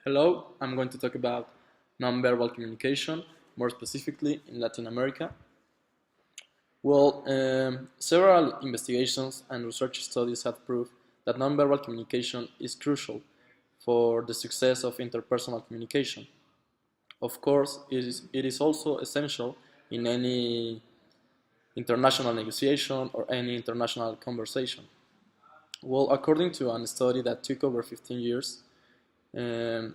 Hello, I'm going to talk about nonverbal communication, more specifically in Latin America. Several investigations and research studies have proved that nonverbal communication is crucial for the success of interpersonal communication. Of course, it is also essential in any international negotiation or any international conversation. According to a study that took over 15 years, um,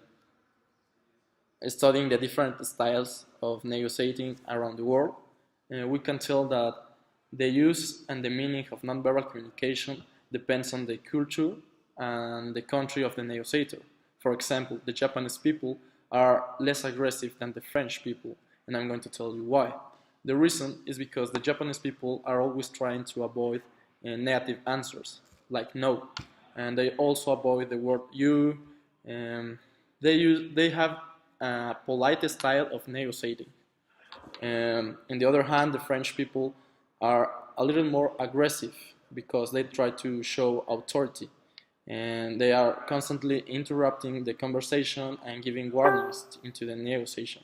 studying the different styles of negotiating around the world, we can tell that the use and the meaning of nonverbal communication depends on the culture and the country of the negotiator. For example, the Japanese people are less aggressive than the French people, and I'm going to tell you why. The reason is because the Japanese people are always trying to avoid negative answers, like no, and they also avoid the word you. Um, they have a polite style of negotiating. On the other hand, the French people are a little more aggressive because they try to show authority and they are constantly interrupting the conversation and giving warnings into the negotiation.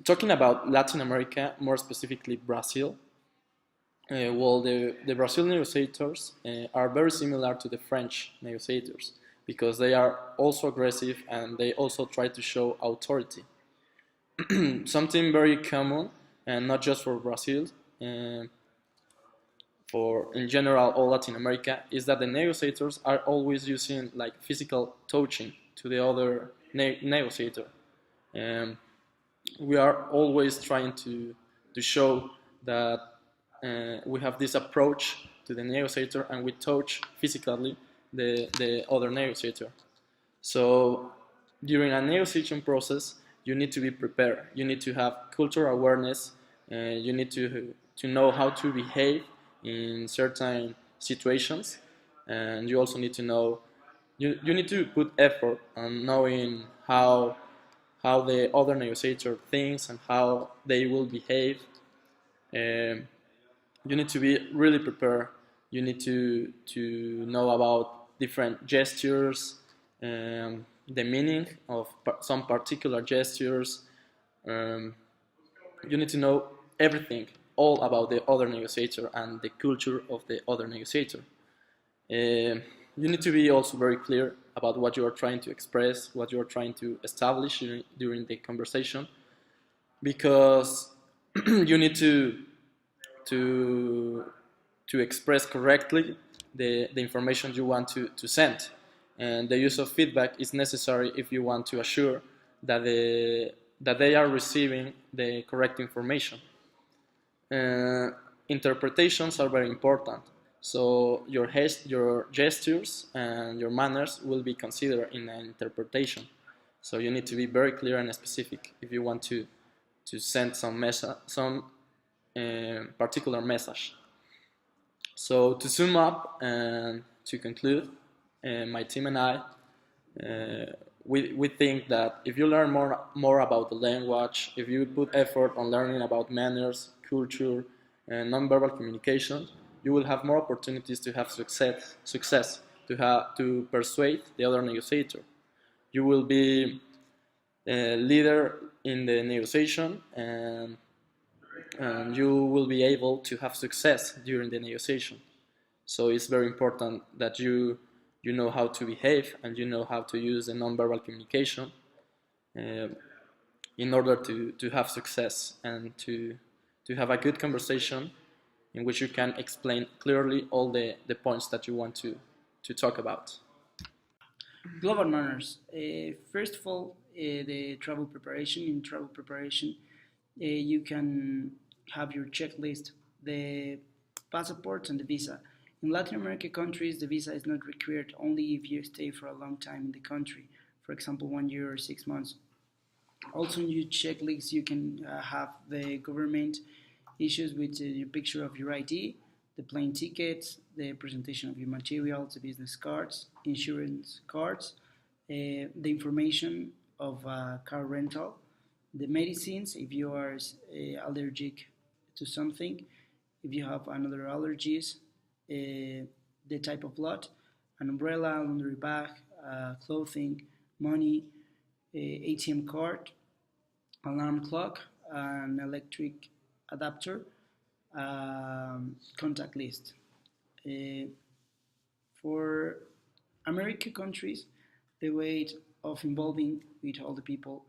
Talking about Latin America, more specifically Brazil, the Brazilian negotiators are very similar to the French negotiators because they are also aggressive and they also try to show authority. Something very common, and not just for Brazil, uh, for in general all Latin America, is that the negotiators are always using like physical touching to the other negotiator. Um, we are always trying to show that we have this approach to the negotiator and we touch physically the other negotiator. So during a negotiation process, you need to be prepared. You need to have cultural awareness. You need to know how to behave in certain situations, and you also need to know you need to put effort on knowing how the other negotiator thinks and how they will behave. Um, you need to be really prepared. You need to know about different gestures, the meaning of some particular gestures. Um, you need to know everything, all about the other negotiator and the culture of the other negotiator. You need to be also very clear about what you are trying to express, what you are trying to establish during the conversation, because you need to to express correctly the information you want to send. And the use of feedback is necessary if you want to assure that that they are receiving the correct information. Uh, Interpretations are very important. So your gestures and your manners will be considered in an interpretation. So you need to be very clear and specific if you want to send some particular message. So to sum up and to conclude, my team and I, we think that if you learn more about the language, if you put effort on learning about manners, culture, and nonverbal communication, you will have more opportunities to have success to persuade the other negotiator. You will be a leader in the negotiation, and you will be able to have success during the negotiation. So it's very important that you know how to behave and you know how to use the nonverbal communication uh, in order to have success and to have a good conversation in which you can explain clearly all the points that you want to talk about. Global manners. First of all, the travel preparation. In travel preparation, you can have your checklist, the passport and the visa. In Latin American countries, the visa is not required only if you stay for a long time in the country, for example, 1 year or 6 months. Also, in your checklist, you can have the government issues with your picture of your ID, the plane tickets, the presentation of your materials, the business cards, insurance cards, the information of car rental, the medicines if you are allergic to something, if you have another allergies, the type of lot, an umbrella, laundry bag, clothing, money, ATM card, alarm clock, an electric adapter, contact list. Uh, for American countries, the way of involving with all the people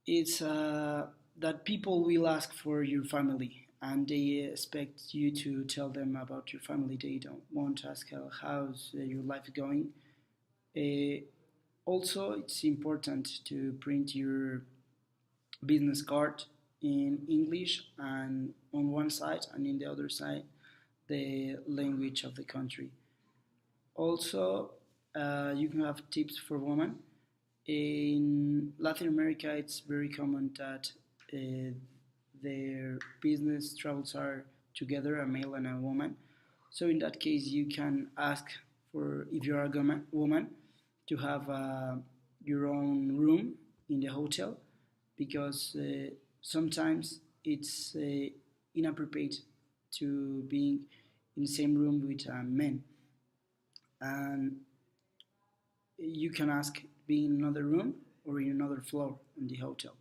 is that people will ask for your family and they expect you to tell them about your family. They don't want to ask how's your life going. Uh, Also, it's important to print your business card in English and on one side, and in the other side the language of the country. Also, you can have tips for women. In Latin America, it's very common that their business travels are together, a male and a woman. So in that case, you can ask for, if you are a woman, to have your own room in the hotel, because sometimes it's inappropriate to being in the same room with men, and you can ask being in another room or in another floor in the hotel.